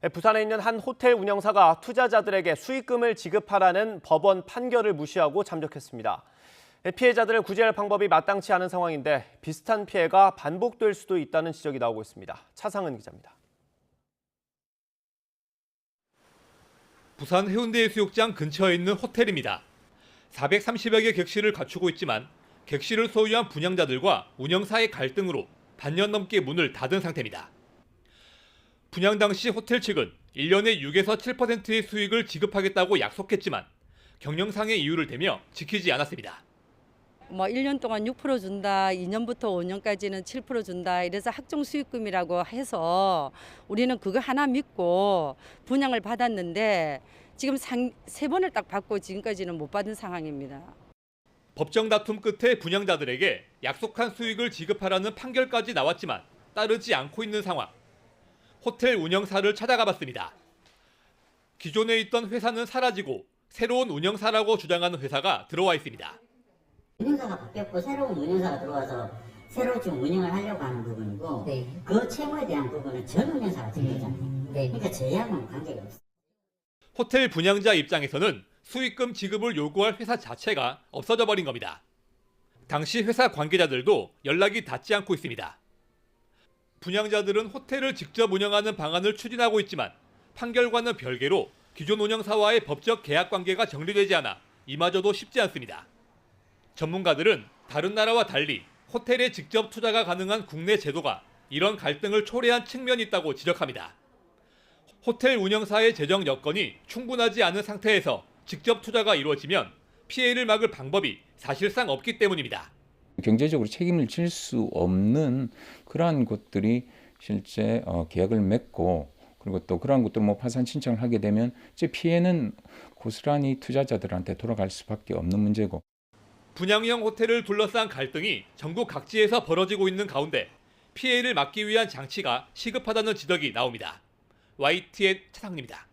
부산에 있는 한 호텔 운영사가 투자자들에게 수익금을 지급하라는 법원 판결을 무시하고 잠적했습니다. 피해자들을 구제할 방법이 마땅치 않은 상황인데 비슷한 피해가 반복될 수도 있다는 지적이 나오고 있습니다. 차상은 기자입니다. 부산 해운대 해수욕장 근처에 있는 호텔입니다. 430여 개 객실을 갖추고 있지만 객실을 소유한 분양자들과 운영사의 갈등으로 반년 넘게 문을 닫은 상태입니다. 분양 당시 호텔 측은 1년에 6에서 7%의 수익을 지급하겠다고 약속했지만 경영상의 이유를 대며 지키지 않았습니다. 1년 동안 6% 준다, 2년부터 5년까지는 7% 준다, 이래서 학종 수익금이라고 해서 우리는 그거 하나 믿고 분양을 받았는데 지금 3번을 딱 받고 지금까지는 못 받은 상황입니다. 법정 다툼 끝에 분양자들에게 약속한 수익을 지급하라는 판결까지 나왔지만 따르지 않고 있는 상황. 호텔 운영사를 찾아가 봤습니다. 기존에 있던 회사는 사라지고 새로운 운영사라고 주장하는 회사가 들어와 있습니다. 운영사가 바뀌었고 새로운 운영사가 들어와서 새로 지금 운영을 하려고 하는 부분이고 네. 그 채무에 대한 부분은 전 운영사가 지금 있잖아요. 네. 그러니까 저희하고는 관계가 없어요. 호텔 분양자 입장에서는 수익금 지급을 요구할 회사 자체가 없어져 버린 겁니다. 당시 회사 관계자들도 연락이 닿지 않고 있습니다. 분양자들은 호텔을 직접 운영하는 방안을 추진하고 있지만 판결과는 별개로 기존 운영사와의 법적 계약 관계가 정리되지 않아 이마저도 쉽지 않습니다. 전문가들은 다른 나라와 달리 호텔에 직접 투자가 가능한 국내 제도가 이런 갈등을 초래한 측면이 있다고 지적합니다. 호텔 운영사의 재정 여건이 충분하지 않은 상태에서 직접 투자가 이루어지면 피해를 막을 방법이 사실상 없기 때문입니다. 경제적으로 책임을 질 수 없는 그러한 것들이 실제 계약을 맺고 그리고 또 그러한 것들 파산 신청을 하게 되면 이제 피해는 고스란히 투자자들한테 돌아갈 수밖에 없는 문제고. 분양형 호텔을 둘러싼 갈등이 전국 각지에서 벌어지고 있는 가운데 피해를 막기 위한 장치가 시급하다는 지적이 나옵니다. YTN 차상입니다.